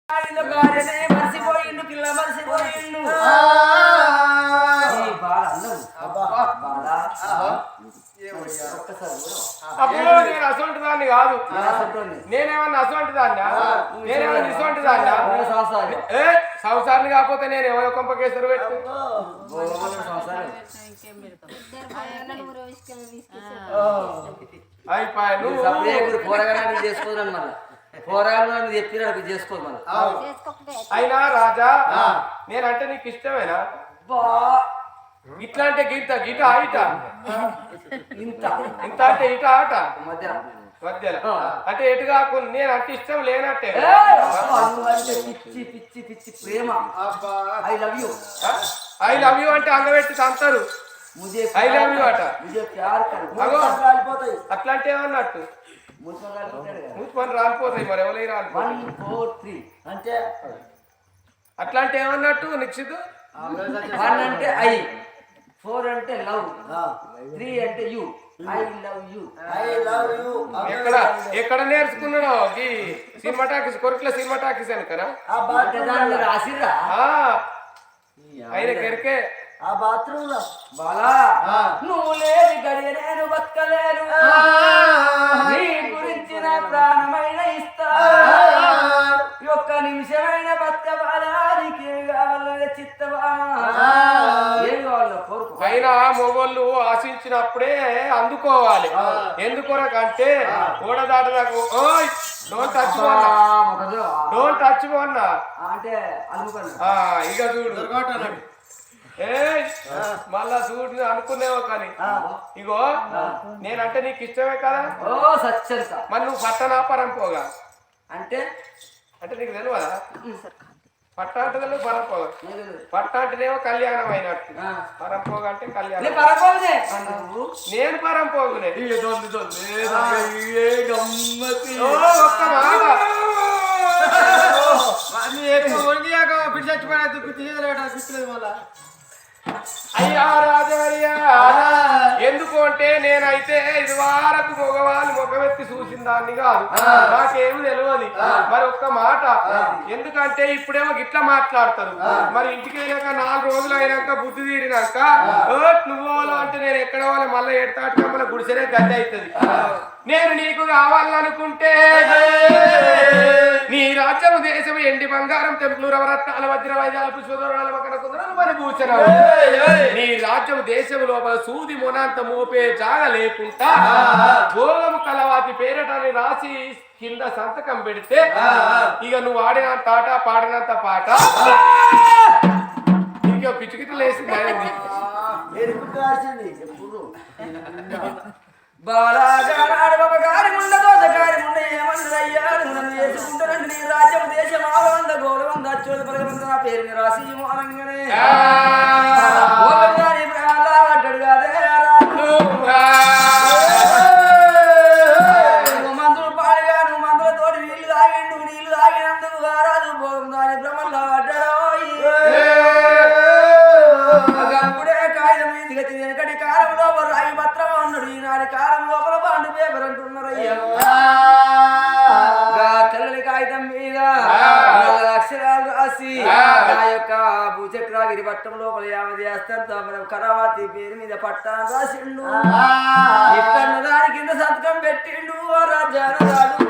మర్చిపోయిండు పిల్ల మర్చిపోయిండు అప్పుడు నేను అసొంటి దాన్ని కాదు. నేనేమన్నా అసొంటి దాన్నా? నేనేమన్నా ఇసొంటి దాన్నా? సంసారాన్ని కాకపోతే నేను ఎవరో కొంపకేసరు పెట్టు అయినా రాజా నేనంటే నీకు ఇష్టమేనా? ఇట్లా అంటే గిట్ట గిట ఇట ఇంత ఇంత అంటే ఇట ఆట మధ్యలో అంటే ఎటు కాకుండా నేను అంటే ఇష్టం లేనట్టే. పిచ్చి పిచ్చి పిచ్చి ప్రేమ. I love you I love you అంటే అంగబెట్టి తంతారు. ఐ లవ్ యూ అట అట్లా అంటే ఏమన్నట్టు మూసుకొని రాలిపోతాయి. మరి ఎవరు రాలిపోతాయి అంటే అట్లా అంటే ఏమన్నట్టు నిక్షిత్? 1 అంటే ఐ, 4 అంటే లవ్, 3 అంటే you. I love you I love you. ఎక్కడ నేర్చుకున్నాడో ఈ cinema talkies Koratla cinema talkies అనుకరా రాసిరా ఆయన కెరికే ఆ బాత్రూమ్ లో బాలా నువ్వు లేని గడియ నేను బతకలేను, నీ గురించి నా ప్రాణమైన ఇస్తా, ఒక్క నిమిషమైన బతకబాలానికి కావాలని చిత్తవా ఏం కావాలి కోరుకో. అయినా మొగోళ్ళు ఆశించినప్పుడే అందుకోవాలి. ఎందుకొరకంటే ఓడదాటలకు డోంట్ టచ్ డోంట్ టచ్ అన్నా అంటే అనుకోండి. ఇక చూడు మళ్ళా చూడు అనుకునేవో కానీ ఇగో నేనంటే నీకు ఇష్టమే కదా. ఓ సత్యంత మరి నువ్వు పట్టనా పరంపోగా అంటే అంటే నీకు తెలియదా? పట్ట అంటే తెలియదు పరంపోగా. పట్ట అంటేనేమో కళ్యాణం అయినట్టు, పరంపోగా అంటే కళ్యాణం. నేను పరంపోగునే. ఒక్క మాట అయ్యా రాజవర్యా, ఎందుకు అంటే నేనైతే ఇది వారకు మగవాళ్ళు ముఖమెత్తి చూసిన దాన్ని కాదు, నాకేమి తెలియదు. మరి ఒక్క మాట, ఎందుకంటే ఇప్పుడేమో గిట్లా మాట్లాడతారు, మరి ఇంటికి వెళ్ళాక 4 రోజులు అయినాక బుద్ధి తీరినాక నువ్వు అంటే నేను ఎక్కడ వాళ్ళ మళ్ళీ ఎడతాటుగా మన గుడిసెనే గడ్డి అవుతుంది. నేను నీకు కావాలనుకుంటే నీ రాజ్యము దేశము ఎండి బంగారం తెంపులు రవరత్నాల వజ్ర వైద్యాల పుష్పదోరణాల మకర కుందరాలు మరి భూషణాలు, నీ రాజ్యము దేశము లోపల సూది మొనంత మోపే జాగ లేకుండా భోగము కలవాతి పేరటని రాసి కింద సంతకం పెడితే ఇక నువ్వు ఆడినంత ఆట పాడినంత పాట ఇంకో పిచ్చుకిట్లు వేసింది. బాలాగారి ముండ దోసగారి ముండ ఏమన్నదయ్యా నన్ను చేసుకుంటానండి, నీ రాజ్యం దేశం ఆగవంద గౌరవం దచ్చోది పరగవంద నా పేరుని రాసి మోనంగానే పడ్డాడు కాదే మందులు పాడిగాను, మందులతోటి నీళ్లు తాగిండు, నీళ్లు తాగినందుకు వారాలు భోగం దాని భ్రమంలో పడ్డాడు. అప్పుడే కాగితం మీదిగా వెనకటి కాలంలో రాయి పత్రం అన్నాడు, ఈనాటి కాలం లోపల బాండు పేపర్ అంటున్నారు. అయ్యా తెల్లని కాగితం మీద 4 అక్షరాలు రాసి నా యొక్క భూచక్రగిరి పట్టం లోపల 50 చేస్తాంతో మనం కరావతి పేరు మీద పట్టాను రాసిండు. ఇక్కడ దాని కింద సంతకం పెట్టిండు రాజాను రాజు.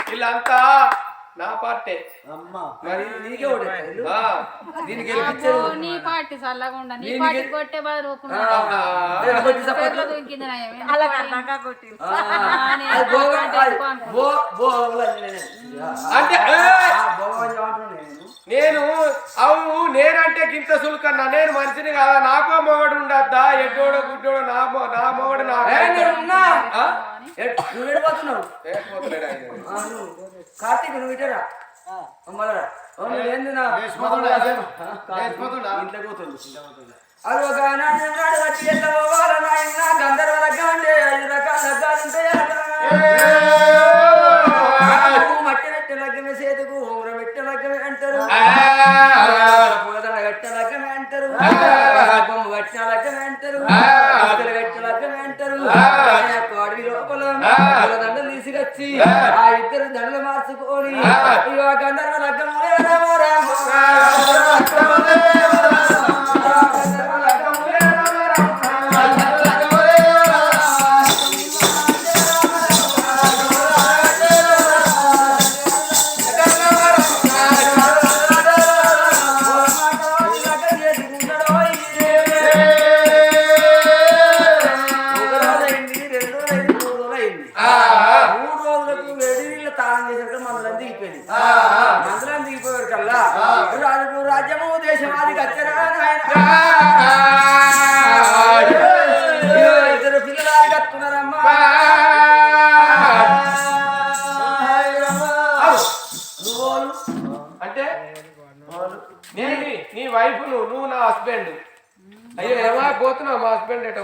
వీళ్ళంతా నా పార్టీ మరి నీకే దీనికి నీ పార్టీ చల్లకుండా నీ పార్టీ కొట్టే బాధ అంటే నేను అవు నేనంటే గింత సుల్కన్నా, నేను మనిషిని కదా, నాకో మొగడు ఉండద్దా? ఎడ్డోడో గుడ్డోడో నా మొగడు కార్తీక్ నువ్వు ఇటరా గంధర్వ రకం 5 రకాల రకాలుంటాయి. మట్టి పెట్టే లగ్గమే, చేతుకు ఉంగరం పెట్టే లగ్గమే అంటారు, పూలదండ కట్టే లగ్గమే అంటారు, బొమ్మ కట్టిన లగ్గమే అంటారు, అడవి లోపల దండలు తీసుకొచ్చి ఆ ఇద్దరు దండలు మార్చుకొని ఇగో గంధర్వ లగ్గములే మందులం దిగిపోయారు కల్లా రాజు రాజ్యము దేశమాది కచ్చరా ఇద్దరు పిల్లలు కత్తున్నారమ్మా అంటే నేను నీ వైఫ్ నువ్వు నా హస్బెండ్. అయ్యో ఎలా పోతున్నావు మా హస్బెండ్ ఎట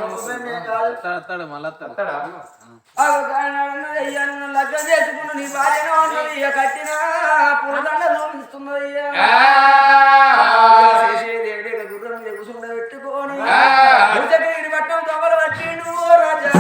లగ్నం చేసుకున్న నీ భార్యను అన్నది ఇక కట్టిన పూలదండ చూపిస్తున్నది గుర్రం మీద కూర్చుండ పెట్టుకొని పట్టం దొంగలు పట్టిండు రాజా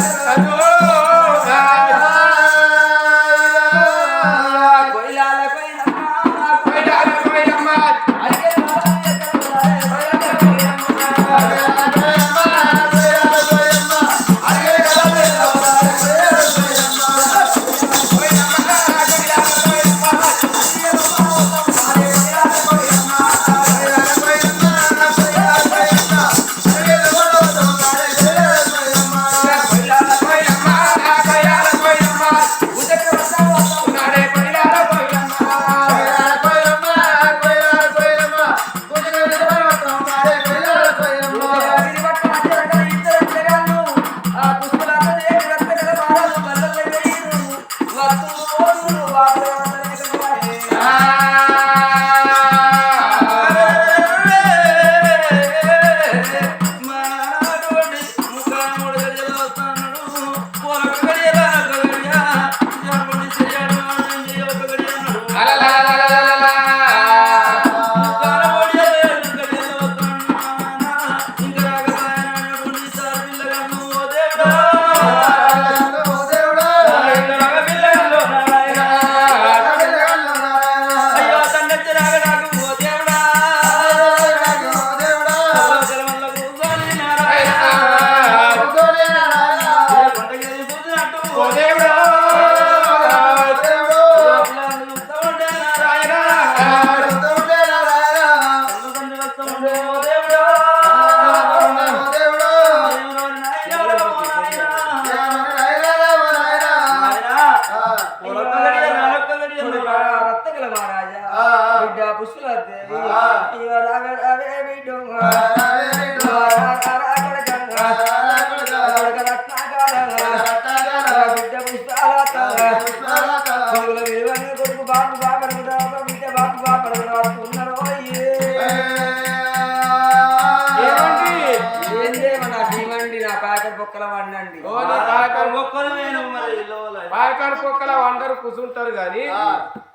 పాయకాడు పొక్కల వండరు కూర్చుంటారు గాని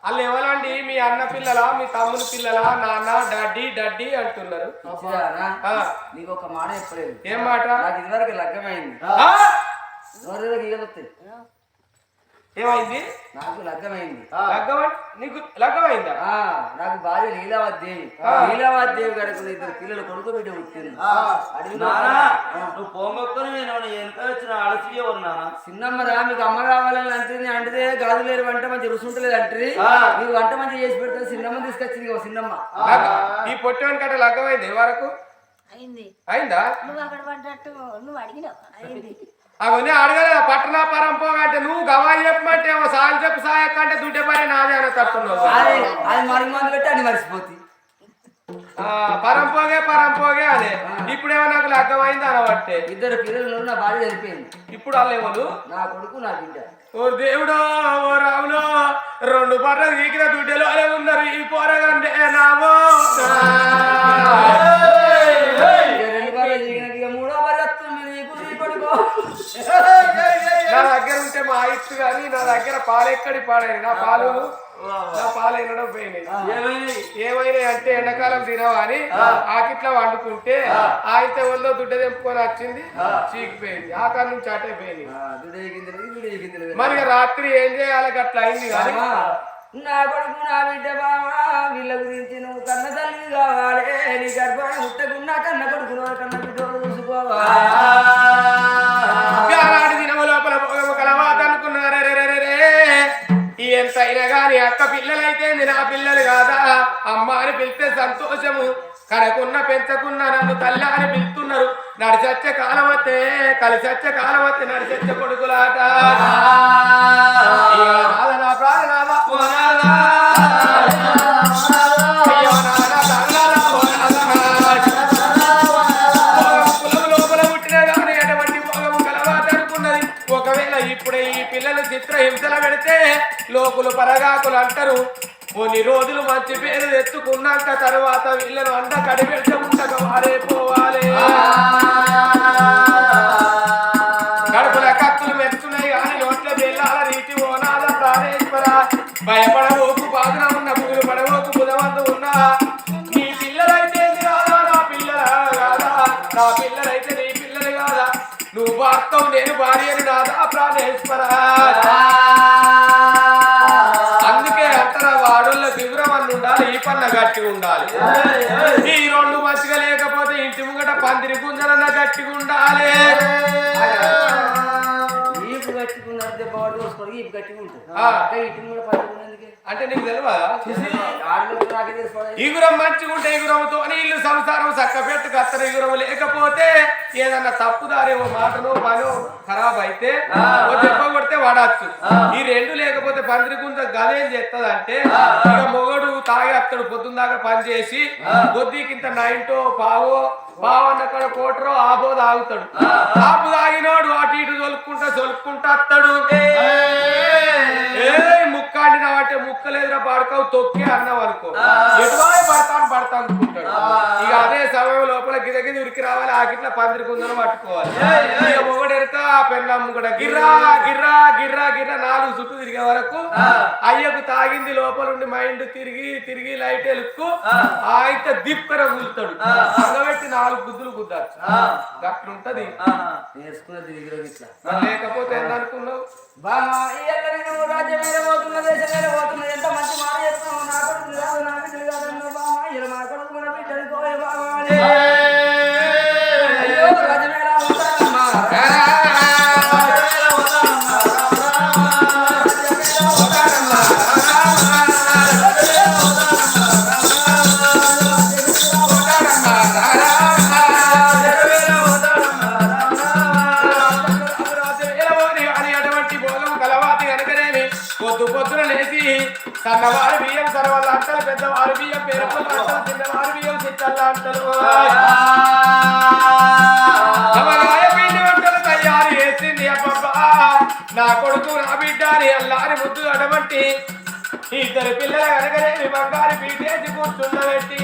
వాళ్ళు ఎవరండి? మీ అన్న పిల్లల, మీ తమ్ముని పిల్లల, నాన్న డాడీ డాడీ అంటున్నారు. నీకు ఒక మాట చెప్పలేదు. ఏం మాట? నాకు ఇదివరకు లగ్గమైంది. ఏమైంది? నాకు లగ్గమైంది. నీకు లగ్గమైందా? నాకు భార్య లీలావద్దేవి. లీలావద్దేవి గారికి ఇద్దరు పిల్లలు కొడుకు బిడ్డ పుట్టింది. నువ్వు పోగొట్టుకుని నేను ఎంత వచ్చిన అలసిపోయేవారు నాన్న. చిన్నమ్మరా మీకు అమ్మ కావాలని అంటుంది అంటే గాజులేరు వంట మంచి రుసుంటలేదు అంటే నీకు వంట మంచి చేసి పెడతాను. చిన్నమ్మ తీసుకొచ్చింది చిన్నమ్మ. ఈ పొట్టని కట్ట లగ్గమైంది వరకు అయిందా? నువ్వు అక్కడ పడ్డట్టు నువ్వు అడిగినావు అయింది. అవన్నీ అడగలేదు. పట్టణ పరంపోగా అంటే నువ్వు గవాయి చెప్పమంటే సాయం చెప్పు సాయక్క అంటే దుడ్డే పని నాదే అని తట్టున్నావు. అది మరి మందు పెట్టి అది మర్చిపోతుంది. పరంపోగే అదే. ఇప్పుడేమో నాకు లగ్గమైంది అనబట్టే. ఇద్దరు పిల్లలు నా భార్య చనిపోయింది. ఇప్పుడు వాళ్ళు ఎవరు? నా కొడుకు నా బిడ్డ. ఓ దేవుడో ఓ రాములో 2 బర్రెలు గీకిన దుడ్డెలో ఉన్నారు ఈ పోరగంటే నామో. నా దగ్గర ఉంటే మా ఇచ్చు కానీ నా దగ్గర పాలు ఎక్కడి పాడేది. నా పాలు బాబా. నా పాలు ఎన్నడం పోయినాయి. ఏమైనాయి? ఏమైనాయి అంటే ఎండాకాలం తినవా అని ఆకిట్లా వండుకుంటే అయితే ఒళ్ళో దుడ్డ తెంపుకొని వచ్చింది, చీకిపోయింది. ఆకారం నుంచి అటైపోయింది. మరి ఇక రాత్రి ఏం చేయాలి అట్లా అయింది కానీ నా కొడుకు నా బిడ్డ బావా వీళ్ళ గురించి నువ్వు కన్న తల్లి కావాలి. నీ గర్భాన్ని ముట్టకున్నా కన్న కొడుకు కన్న బిడ్డ చూసుకోవాలి. దినము లోపల కలవాత అనుకున్నారే ఎంతైనా గాని అక్క పిల్లలైతే నా పిల్లలు కాదా అమ్మ అని పిలిస్తే సంతోషము. కనకున్న పెంచకున్న నన్ను తల్లి అని పిలుస్తున్నారు. నడిచచ్చే కాలం వస్తే కలిసచ్చే కాలం వస్తే నడిచచ్చే కొడుకులాట. నా ప్రాణనాథా లోపల పుట్టిన కానీ ఎటువంటి భోగము కలవాత అనుకున్నది. ఒకవేళ ఇప్పుడే ఈ పిల్లలు చిత్రహింసల పెడితే లోకులు పరగాకులు అంటారు. కొన్ని రోజులు మంచి పేరు తెచ్చుకున్నాక తర్వాత వీళ్ళను అంట కడిపెట్ట ఉండగా వారే పోవాలి. కడుపుల కత్తులు మెచ్చున్నాయి కానీ నోట్ల బెల్లాల రీతి ఓనాల ప్రాణేశ్వర. భయపడవోకు బాధన ఉన్న పువ్వులు పడవోకు బుధవంతు ఉన్నా. నీ పిల్లలైతే కాదా నా పిల్లల కాదా, నా పిల్లలైతే నీ పిల్లలు కాదా. నువ్వు భర్తవు నేను భార్యను నాదా ప్రాణేశ్వర. అందుకే అంటారా వాడోళ్ళ వివరం అని ఉండాలి, ఈ పన్న గట్టిగా ఉండాలి. ఈ రెండు మంచిగా లేకపోతే ఇంటి ముంగట పందిరి గుంజలన్న గట్టిగా ఉండాలి. ఈపు కట్టుకున్నారు దెబ్బ వాడు చూసుకోవడం ఈపు కట్టిగా ఉంటుంది. ఇటు కూడా పట్టుకున్నందుకే అంటే నీకు తెలియదా ఆడలకు నాకే తెలుసుకోవాలి. ఈగురం మంచిగా ఉంటే ఈగురంతో ఇల్లు సంసారం చక్క పెట్టు కత్తరు. ఈగురం లేకపోతే ఏదన్నా తప్పుదారి ఓ మాటనో పనో ఖరాబ్ అయితే దెబ్బ కొడితే వాడచ్చు. ఈ రెండు లేకపోతే పందిరి గుంజ గదేం చేస్తుంది అంటే ఇక మొగడు తాగి అత్తడు పొద్దున్న దాకా పని చేసి కొద్దికింత నైంటో పావన్న కడ కోటరో ఆపో తాగుతాడు. ఆపు తాగినోడు అటు ఇటు సొలుక్కుంటా అత్తడు. ముక్కాండిన వాటే ముక్కలేదురా పడకవు తొక్కి అన్నావు అనుకో ఎటువై పడతాను అనుకుంటాడు. ఇక అదే సమయం లోపల గిదగిది ఉరికి రావాలి. ఆకిట్లా పందిరి కుందను పట్టుకోవాలి. ఇక మొగడెరక పెన్నమ్ము కూడా గిర్రా గిర్రా గిర్రా గిర్రా 4 చుట్టూ తిరిగే వరకు అయ్యకు తాగింది లోపల ఉండి మైండ్ తిరిగి లైట్ ఎలుక్కు ఆయన దిప్పర కూలుతాడు. అగబెట్టి 4 గుద్దులు గుద్దచ్చు. అట్లుంటది నేర్చుకున్నది లేకపోతే ఏందనుకున్నావు రాజ్యం మీద పోతున్న దేశం మీద పోతున్నది. ఎంత మంచి మాట చెప్తున్నావు. నా కొడుకు కాదు నా బిడ్డలు కాదన్నా బామా ఇలా మా కొడుకు మన బిడ్డలు పోయే బామా. అయ్యో రాజమేళ ఉంటానమ్మా పొద్దున లేచి సన్నవారి బియ్యం సరవల్ల అంటారు, పెద్దవారి బియ్యం పేరుకొల్ల అంటారు, చిన్నవారి బియ్యం చిట్టల్ల అంటారు. పిండి వంటలు తయారు చేసింది అబ్బబ్బా. నా కొడుకు నా బిడ్డ అని అల్లారి ముద్దు అడబట్టి 2 పిల్లల కనుకనేమి బంగారు పీటేసి కూర్చుండబెట్టి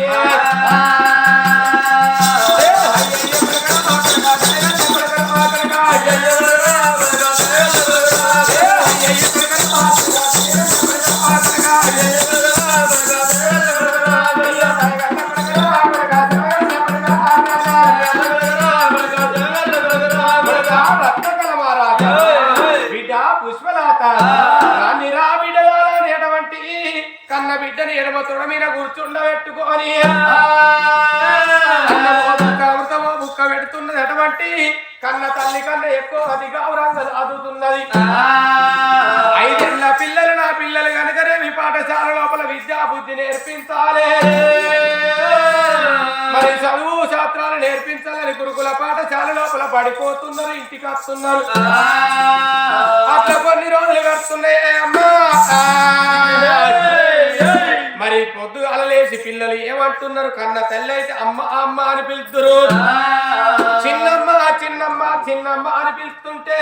కన్న బిడ్డని ఎడమ తొడ మీద కూర్చుండబెట్టుకొని అమృతమో బుక్క పెడుతున్నది. అటువంటి కన్న తల్లి కన్నా ఎక్కువ అతి గౌరవంగా చదువుతున్నది. 5 ఏళ్ల పిల్లలు నా పిల్లలు కనుకనే మీ పాఠశాల లోపల విద్యా బుద్ధి నేర్పించాలి. మరి చదువు శాస్త్రాలు నేర్పించాలని గురుకుల పాఠశాల లోపల పడిపోతున్నారు, ఇంటికి వస్తున్నారు. అట్లా కొన్ని రోజులు గడుస్తున్నాయి అమ్మా. మరి పొద్దుగాల లేచి పిల్లలు ఏమంటున్నారు? కన్న తల్లి అయితే అమ్మ అమ్మ అని పిలుస్తురు. చిన్నమ్మ చిన్నమ్మ చిన్నమ్మ అని పిలుస్తుంటే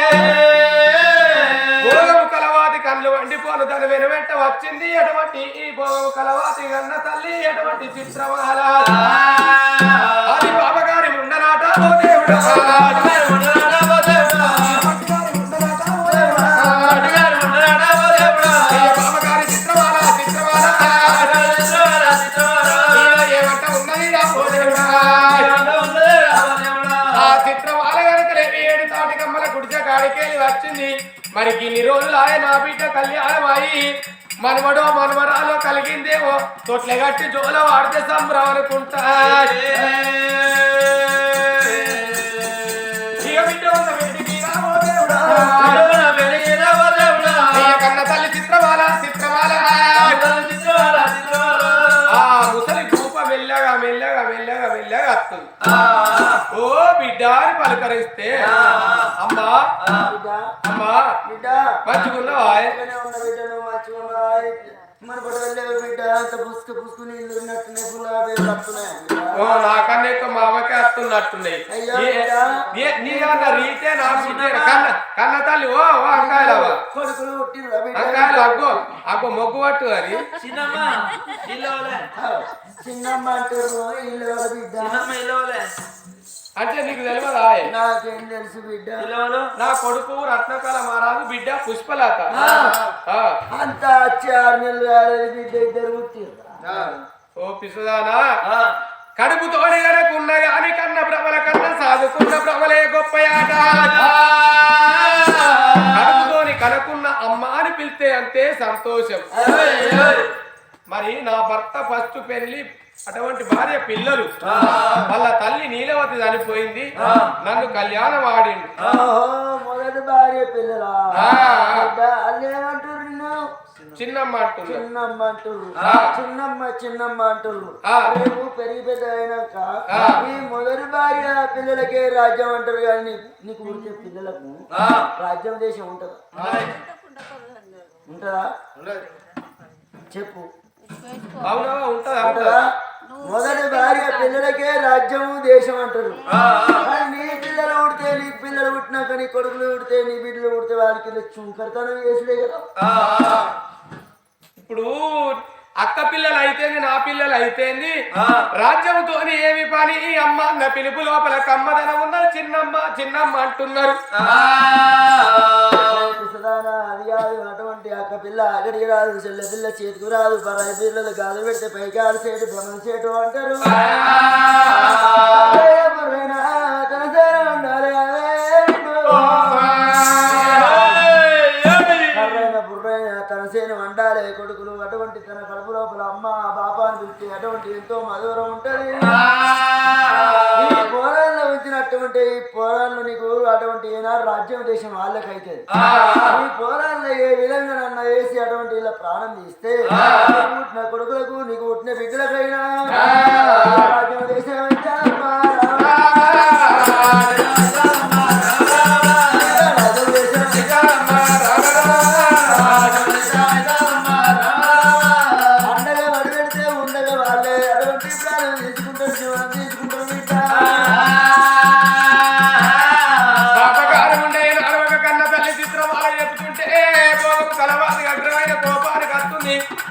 భోగము కలవాతి కళ్ళు వండిపోను దాని వెనువెంట వచ్చింది ఎటువంటి ఈ భోగము కలవాతి కన్న తల్లి ఎటువంటి చిత్రమాల. అది బాబగారి ఉండనాట ఓ దేవుడా, బాబగారి చిత్రమాల చిత్ర పైకెళ్ళి వచ్చింది మరి ఇన్ని రోజులు ఆయన నా బిడ్డ కళ్యాణం అయి మనవడో మనవరాలో కలిగిందేమో తొట్లె గట్టి జోల వాడితే సంబరం అనుకుంటా కన్న తల్లి చిత్రమాల చిత్రమాల ముసలి రూప మెల్లగా మెల్లగా మెల్లగా మెల్లగా వస్తుంది ఓ బిడ్డ అని పలకరిస్తే అమ్మా అమ్మా మంచిగున్నావా నాకన్నా ఎక్కువ మా అమ్మకే వస్తున్నట్టున్నాయి రీతే నా కన్న తల్లి ఓ అంకాయలు అంకాయలు అగ్గో అగ్గో మొగ్గు పట్టు అని చిన్నమ్మ అంటారు అంటే నీకు తెలియదా నాకేం తెలుసు బిడ్డ నా కొడుకు రత్నకళ మహారాజు బిడ్డ పుష్పలత అంత వచ్చి 6 నెలలు కాలేదు బిడ్డ ఇద్దరు ఓ పిసుదానా కడుపుతోని కనుకున్న గాని కన్న భ్రమల కన్నా సాదుకున్న భ్రమలే గొప్పయాట కడుపుతోని కనుకున్న అమ్మ అని పిలిస్తే అంతే సంతోషం మరి నా భర్త ఫస్ట్ పెళ్లి అటువంటి భార్య పిల్లలు వాళ్ళ తల్లి నీలవతి చనిపోయింది నన్ను కళ్యాణం ఆడిండు మొదటి భార్య పిల్లలా ఏమంటారు చిన్నమ్మ అంటున్నారు చిన్నమ్మ అంటారు చిన్నమ్మ చిన్నమ్మ అంటారు రేపు పెరిగి పెద్ద అయినాక ఈ మొదటి భార్య పిల్లలకే రాజ్యం అంటారు కానీ నీకు పుట్టే పిల్లలకు రాజ్యం దేశం ఉంటుందా ఉంటుందా చెప్పు అవునా ఉంటుందా మొదటి భార్య పిల్లలకే రాజ్యము దేశం అంటారు కానీ నీ పిల్లలు పుడితే నీకు పిల్లలు పుట్టినాక నీ కొడుకులు పుడితే నీ బిడ్డలు పుడితే వారికి చుంకర్తనం చేసుడే కదా ఇప్పుడు అక్క పిల్లలు అయితేంది నా పిల్లలు అయితేంది రాజ్యంతో ఏమి పని అమ్మ అన్న పిలుపు లోపల కమ్మదనం ఉన్నది చిన్నమ్మ చిన్నమ్మ అంటున్నారు అది కాదు అటువంటి అక్క పిల్ల అక్కడికి రాదు చెల్లె పిల్ల చేతికి రాదు పరాయి పిల్లలు గాలి పెడితే పైకి ఆడిసేటు భ్రమణ చేటు అంటారు తనసేను వండాలి కొడుకులు అటువంటి తన కడుపు లోపల అమ్మ బాపా అని పిలిచి అటువంటి ఎంతో మధురం ఉంటది ఈ పోరాల్లో వచ్చినటువంటి ఈ పోరాళ్ళు నీకు అటువంటి ఏనాడు రాజ్యం దేశం వాళ్ళకైతే ఈ పోరాల్లో ఏ విధంగా నన్ను వేసి అటువంటి ఇలా ప్రాణం తీస్తే పుట్టిన కొడుకులకు నీకు పుట్టిన బిడ్డలకైనా రాజ్యం దేశం అయితే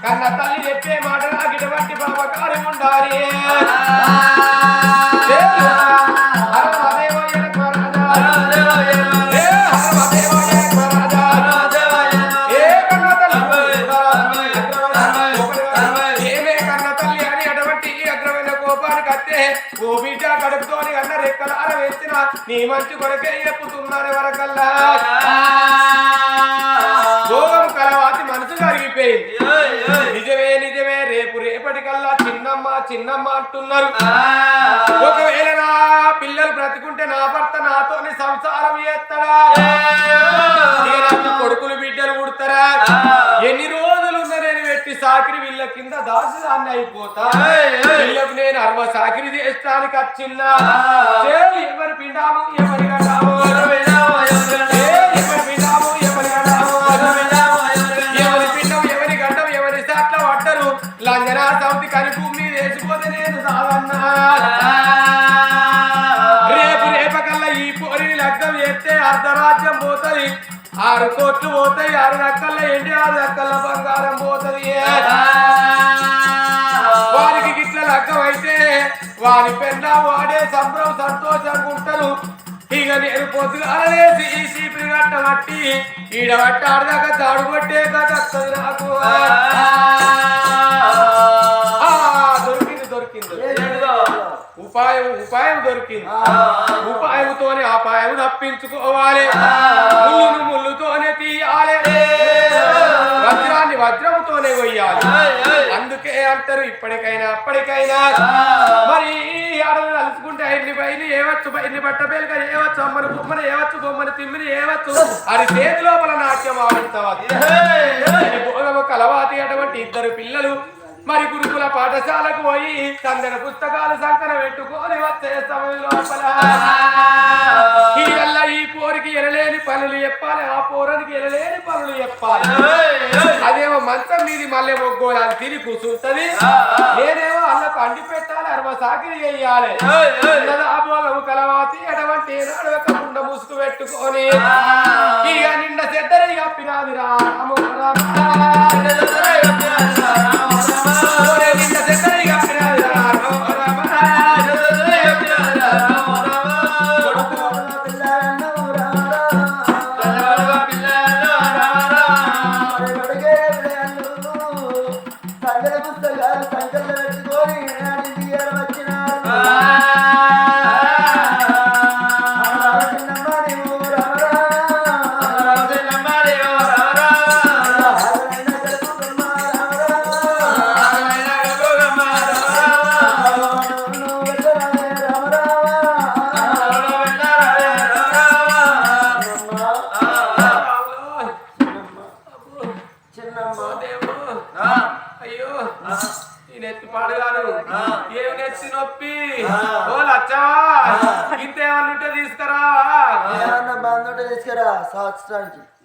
కన్న తల్లి చెప్పే మాట నాకు ఇటువంటి బాబకారం ఉండాలి ఏమే కన్న తల్లి అని అటువంటి అగ్రమైన కోపానికి అత్తే ఓ బిడ్డ కడుపుతోని కన్న రెక్కలార వేసిన నీ మంచి కొరకే చెప్పుతున్నారు వరకల్లా భోగం కలవాతి మనసు కరిగిపోయింది నిజమే నిజమే రేపు రేపటికల్లా చిన్నమ్మ చిన్నమ్మ అంటున్నారు ఒకవేళ నా పిల్లలు బ్రతికుంటే నా భర్త నాతోని సంసారం చేస్తాడా కొడుకులు బిడ్డలు పుడతారా ఎన్ని రోజులు నేను పెట్టి సాకిరి వీళ్ళ కింద దాసుదాన్ని అయిపోతా వీళ్ళకు నేను 60 సాకిరి చేస్తానికి వచ్చిందా ఎవరి పిండాము ఎవరి గడాము ఎవరి పిండాము ఎవరి గడాము ఎవరి పిండం ఎవరి గడ్డం ఎవరి సాట్ల పట్టరు లంజనా సౌతి కని భూమి వేసిపోతే నేను సాగన్నా రేపు రేపకల్లా ఈ పోరిని లగ్నం చేస్తే అర్ధరాజ్యం పోతుంది 6 కోట్లు పోతాయి 6 రక్కల ఎండి 6 రక్కల బంగారం పోతుంది వారికి గిట్ల లగ్గం అయితే వారి పెన్న వాడే సంబరం సంతోషంగా ఉంటారు ఇక నేను పొద్దుగాలేసి ఈ చీపిరి గట్ట పట్టి ఈడబట్టి ఆడదాకా తాడు కొట్టే కథ వస్తుంది నాకు దొరికింది ఉపాయం దొరికింది. ఉపాయంతోనే అపాయం తప్పించుకోవాలి. ముళ్ళును ముళ్ళుతోనే తీయాలి, వజ్రాన్ని వజ్రముతోనే కొయ్యాలి. అందుకే అంటారు ఇప్పటికైనా అప్పటికైనా మరి ఆడలు కలుసుకుంటే ఎన్ని బయలు ఏవచ్చు, ఎన్ని బట్ట పేలుక ఏవచ్చు, అమ్మని బొమ్మని ఏవచ్చు, బొమ్మని తిమ్మిని ఏవచ్చు, అది చేతి లోపల నాట్యం ఆడించవచ్చు. భోగము కలవాతి అటువంటి ఇద్దరు పిల్లలు మరి గురుకుల పాఠశాలకు పోయి సందన పుస్తకాలు సంకన పెట్టుకొని వచ్చే సమయం లోపల ఈ పోరికి ఎనలేని పనులు చెప్పాలి, ఆ పోరానికి ఎనలేని పనులు చెప్పాలి. అదేమో మంచం మీది మళ్ళీ మొగ్గోలాలు తిరిగి కూర్చుంటది, నేనేమో అల్లకు అండి పెట్టాలి, అరవ సాకిరి చెయ్యాలి. భోగము కలవాతి అటువంటి ఏనాడు ఒక కుండ ముసుగు పెట్టుకొని ఇక నిండా చెద్దరి కప్పినాది రాము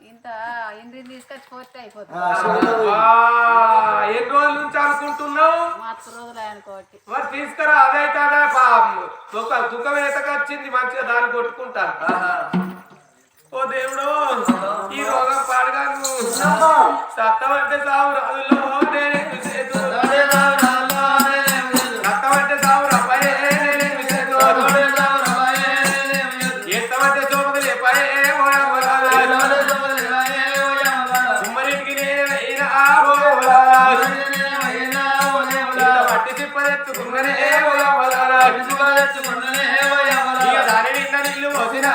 ఇంత ఇంద్రిని తీసుకొచ్చి పోతే అయిపోతుంది. ఎన్ని రోజుల నుంచి అనుకుంటున్నావు? మాత్రం రోజులు అనుకోటి మరి తీసుకురా. అదైతే దుఃఖం ఎతకొచ్చింది, మంచిగా దాన్ని కొట్టుకుంటా. ఓ దేవుడు, ఈ రోగం పాడగాను సత్తమంటే సాగు రాజుల్లో రక్తమంటే సాగు రబ్బాయే ఎంతమంటే సోమదులు ఎప్పాయే కుమ్మరింటికి నేనైనా మట్టి తిప్పదెత్తుకున్ననే దాని నిన్న నీళ్ళు పోసిన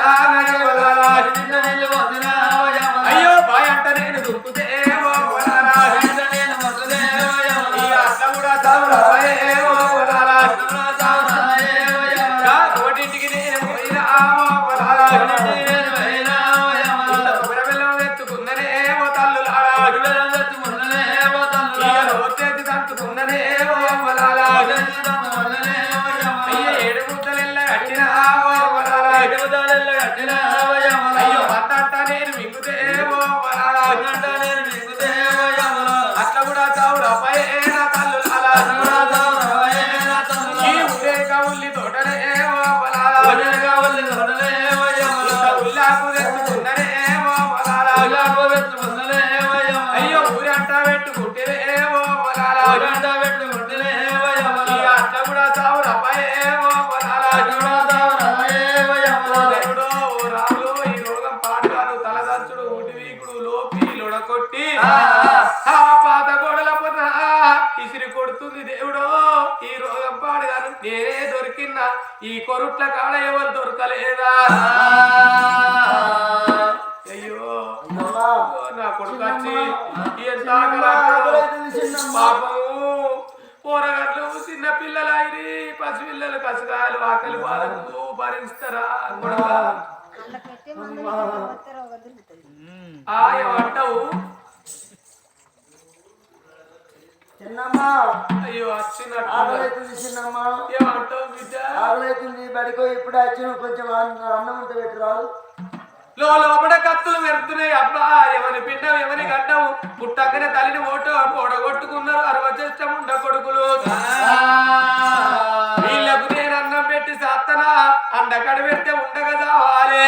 అయ్యో బాయ్ అంట నేను దుక్కుతే అట్లా కూడా ఒకటింటికి నేను పోయినా ఎత్తుకున్ననే తల్లులాడా రోజేది తంతుకున్ననే ఏడు ముద్దలెల్ల కట్టిన అయ్యో అత్త నేను మింగుతే అట్లా కూడా చావురాపై నా తల్లులాడా ఈ ఉల్లేక ఉల్లి తోటనే ఉల్లాకు తెచ్చుకున్ననే అయ్యో ఊరంట పెట్టుకుంటే అట్లా కూడా చావురాపై రాములు ఈ రోగం పాటగాను తలదంచుడు ఉడివీకుడు లోపి లొడకొట్టి పాత గోడల పున ఇసిరి కొడుతుంది దేవుడో. ఈ రోగం పాడగాను నేనే దొరికిన్నా, ఈ కొరుట్ల కాడ ఎవరు దొరకలేదా? అయ్యో నా కొడుకు వచ్చి ఎంత పాపము పోరగట్లు చిన్న పిల్లలైరి పసిపిల్లలు కసగాయలు ఆకలి బాధకు భరిస్తారా కొడుక? ఏమంటావు? అయ్యో వచ్చినట్టు ఏమంటావు బిడ్డ? బడికో ఇప్పుడు వచ్చిన కొంచెం అన్నం ఉంటే పెట్టరాదు. లోపల కత్తులు మెరుతున్నాయి. అబ్బా ఎవరి పిండం ఎవరి గడ్డం పుట్టక్కనే తల్లిని ఓటు పొడగొట్టుకున్నారు. అరవచెష్టం ఉండ కొడుకులు వీళ్ళకు నేను అన్నం పెట్టి సాత్తనా అండకడ పెడితే ఉండగా చావాలి.